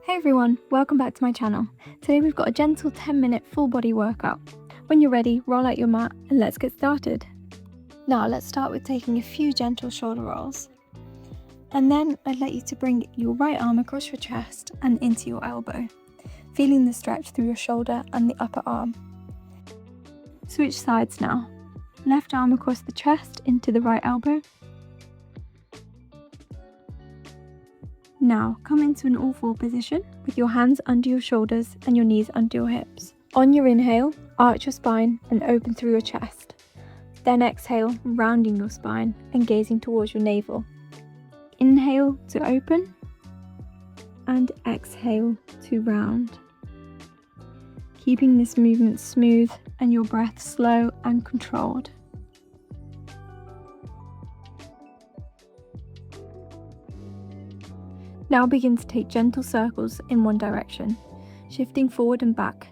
Hey everyone, welcome back to my channel. Today we've got a gentle 10-minute full body workout. When you're ready, roll out your mat and let's get started. Now let's start with taking a few gentle shoulder rolls. And then I'd like you to bring your right arm across your chest and into your elbow, feeling the stretch through your shoulder and the upper arm. Switch sides now. Left arm across the chest into the right elbow. Now come into an all-four position with your hands under your shoulders and your knees under your hips. On your inhale, arch your spine and open through your chest. Then exhale, rounding your spine and gazing towards your navel. Inhale to open and exhale to round. Keeping this movement smooth and your breath slow and controlled. Now begin to take gentle circles in one direction, shifting forward and back,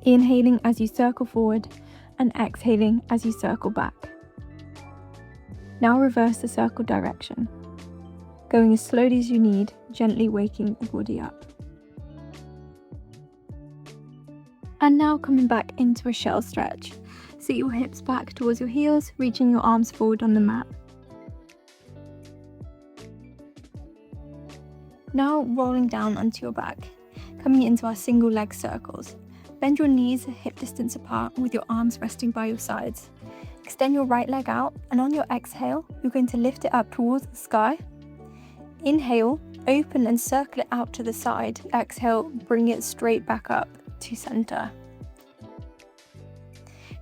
inhaling as you circle forward and exhaling as you circle back. Now reverse the circle direction, going as slowly as you need, gently waking the body up. And now coming back into a shell stretch. Sit your hips back towards your heels, reaching your arms forward on the mat. Now rolling down onto your back, coming into our single leg circles. Bend your knees hip distance apart with your arms resting by your sides. Extend your right leg out, and on your exhale, you're going to lift it up towards the sky. Inhale, open and circle it out to the side. Exhale, bring it straight back up to center.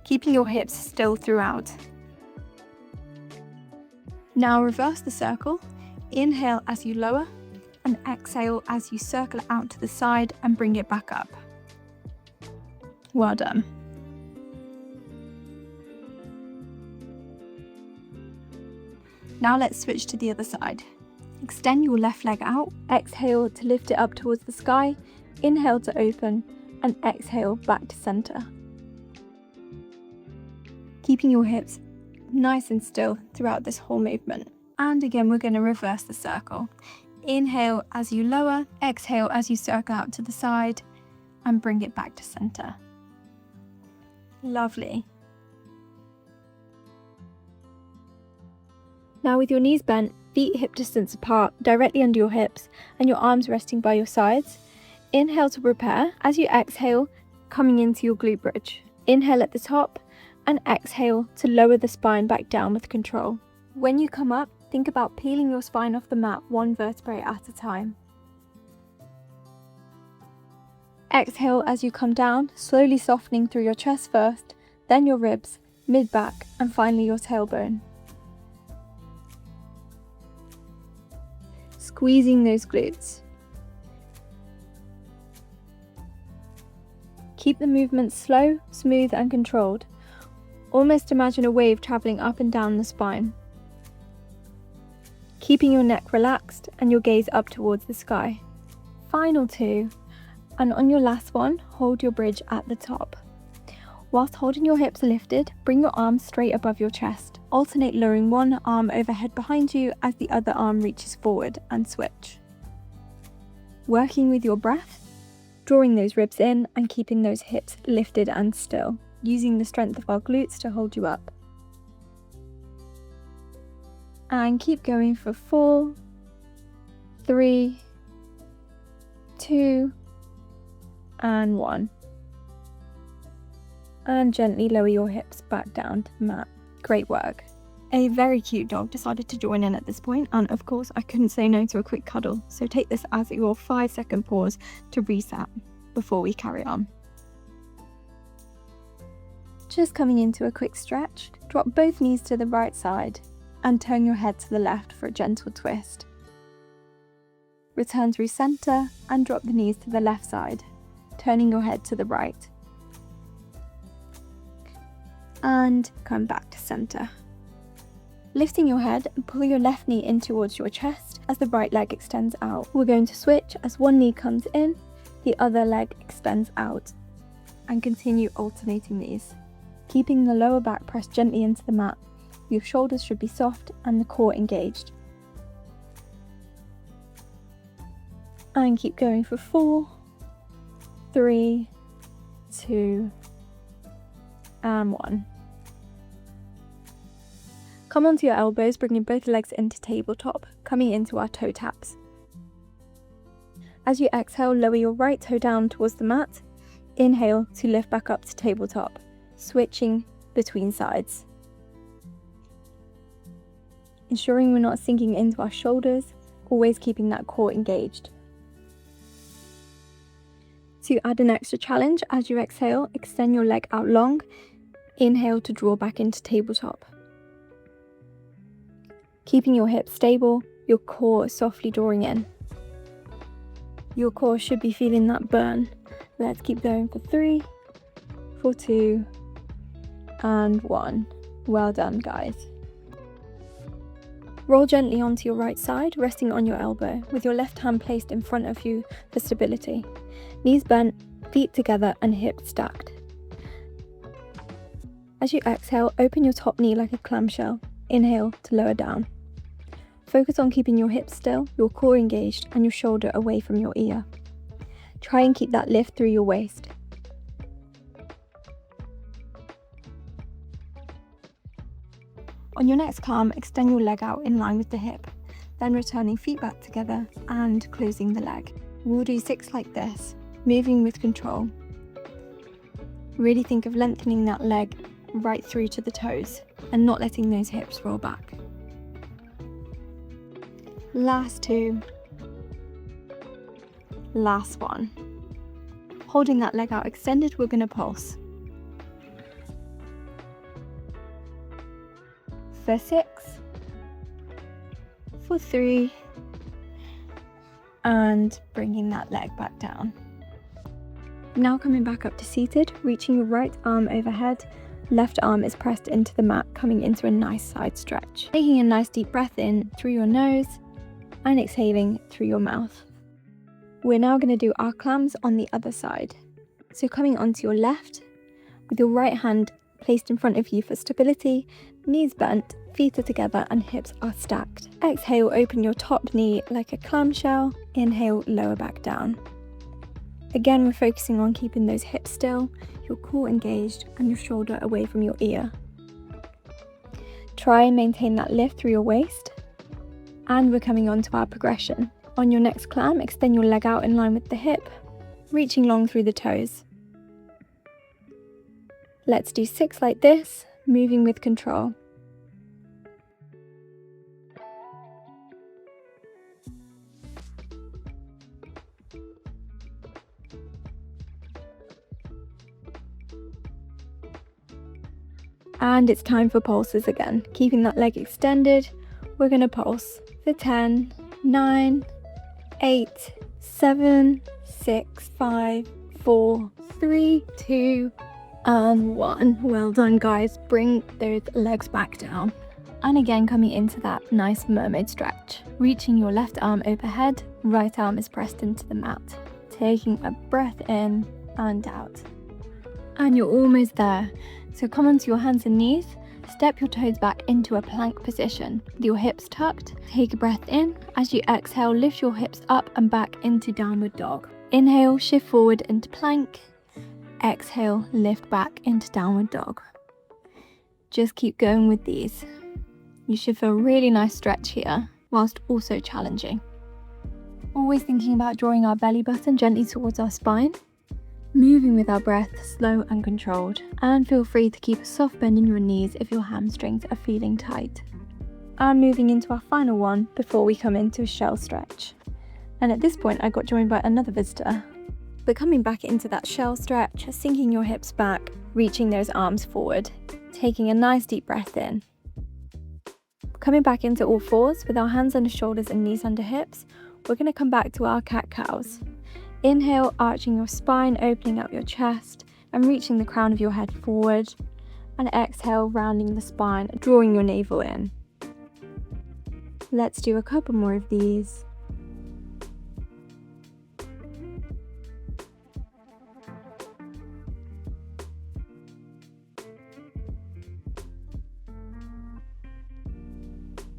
Keeping your hips still throughout. Now reverse the circle. Inhale as you lower, and exhale as you circle it out to the side and bring it back up. Well done. Now let's switch to the other side. Extend your left leg out, exhale to lift it up towards the sky, inhale to open, and exhale back to center. Keeping your hips nice and still throughout this whole movement. And again, we're going to reverse the circle. Inhale as you lower, exhale as you circle out to the side and bring it back to center. Lovely. Now with your knees bent, feet hip distance apart, directly under your hips and your arms resting by your sides, inhale to prepare. As you exhale, coming into your glute bridge. Inhale at the top and exhale to lower the spine back down with control. When you come up, think about peeling your spine off the mat one vertebrae at a time. Exhale as you come down, slowly softening through your chest first, then your ribs, mid-back, and finally your tailbone. Squeezing those glutes. Keep the movement slow, smooth, and controlled. Almost imagine a wave traveling up and down the spine. Keeping your neck relaxed and your gaze up towards the sky. Final two, and on your last one, hold your bridge at the top. Whilst holding your hips lifted, bring your arms straight above your chest. Alternate lowering one arm overhead behind you as the other arm reaches forward and switch. Working with your breath, drawing those ribs in and keeping those hips lifted and still, using the strength of our glutes to hold you up. And keep going for 4, 3, 2, and 1. And gently lower your hips back down to the mat. Great work. A very cute dog decided to join in at this point, and of course I couldn't say no to a quick cuddle, so take this as your 5-second pause to reset before we carry on. Just coming into a quick stretch, drop both knees to the right side and turn your head to the left for a gentle twist. Return through center and drop the knees to the left side, turning your head to the right. And come back to center. Lifting your head and pull your left knee in towards your chest as the right leg extends out. We're going to switch as one knee comes in, the other leg extends out, and continue alternating these. Keeping the lower back pressed gently into the mat. Your shoulders should be soft and the core engaged. And keep going for 4, 3, 2, and 1. Come onto your elbows, bringing both legs into tabletop, coming into our toe taps. As you exhale, lower your right toe down towards the mat. Inhale to lift back up to tabletop, switching between sides. Ensuring we're not sinking into our shoulders, always keeping that core engaged. To add an extra challenge, as you exhale, extend your leg out long. Inhale to draw back into tabletop. Keeping your hips stable, your core softly drawing in. Your core should be feeling that burn. Let's keep going for 3, for 2, and 1. Well done, guys. Roll gently onto your right side, resting on your elbow, with your left hand placed in front of you for stability. Knees bent, feet together, and hips stacked. As you exhale, open your top knee like a clamshell. Inhale to lower down. Focus on keeping your hips still, your core engaged, and your shoulder away from your ear. Try and keep that lift through your waist. On your next calm, extend your leg out in line with the hip, then returning feet back together and closing the leg. We'll do 6 like this, moving with control. Really think of lengthening that leg right through to the toes and not letting those hips roll back. Last 2. Last 1. Holding that leg out extended, we're going to pulse. For 6, for 3, and bringing that leg back down. Now coming back up to seated, reaching your right arm overhead, left arm is pressed into the mat, coming into a nice side stretch. Taking a nice deep breath in through your nose and exhaling through your mouth. We're now going to do our clams on the other side. So coming onto your left, with your right hand placed in front of you for stability, knees bent, feet are together and hips are stacked. Exhale, open your top knee like a clamshell. Inhale, lower back down. Again, we're focusing on keeping those hips still, your core engaged and your shoulder away from your ear. Try and maintain that lift through your waist. And we're coming on to our progression. On your next clam, extend your leg out in line with the hip, reaching long through the toes. Let's do 6 like this, moving with control. And it's time for pulses again. Keeping that leg extended, we're going to pulse for 10, 9, 8, 7, 6, 5, 4, 3, 2, and 1. Well done, guys. Bring those legs back down. And again, coming into that nice mermaid stretch. Reaching your left arm overhead, right arm is pressed into the mat. Taking a breath in and out. And you're almost there. So come onto your hands and knees. Step your toes back into a plank position with your hips tucked. Take a breath in. As you exhale, lift your hips up and back into downward dog. Inhale, shift forward into plank. Exhale, lift back into downward dog. Just keep going with these. You should feel a really nice stretch here, whilst also challenging. Always thinking about drawing our belly button gently towards our spine. Moving with our breath, slow and controlled. And feel free to keep a soft bend in your knees if your hamstrings are feeling tight. And moving into our final one before we come into a shell stretch. And at this point I got joined by another visitor. But coming back into that shell stretch, sinking your hips back, reaching those arms forward, taking a nice deep breath in. Coming back into all fours with our hands under shoulders and knees under hips, we're going to come back to our cat-cows. Inhale, arching your spine, opening up your chest and reaching the crown of your head forward. And exhale, rounding the spine, drawing your navel in. Let's do a couple more of these.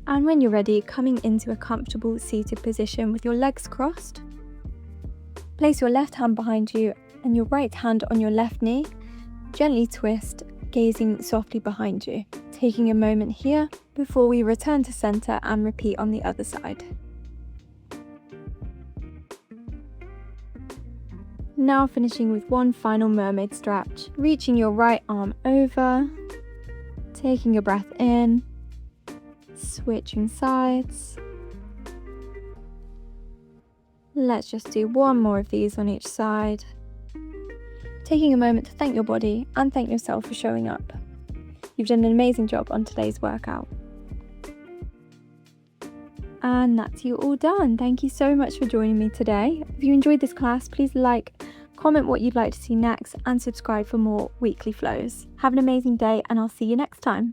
And when you're ready, coming into a comfortable seated position with your legs crossed. Place your left hand behind you and your right hand on your left knee. Gently twist, gazing softly behind you. Taking a moment here before we return to center and repeat on the other side. Now finishing with one final mermaid stretch. Reaching your right arm over, taking a breath in, switching sides. Let's just do one more of these on each side. Taking a moment to thank your body and thank yourself for showing up. You've done an amazing job on today's workout. And that's you all done. Thank you so much for joining me today. If you enjoyed this class, please like, comment what you'd like to see next, and subscribe for more weekly flows. Have an amazing day, and I'll see you next time.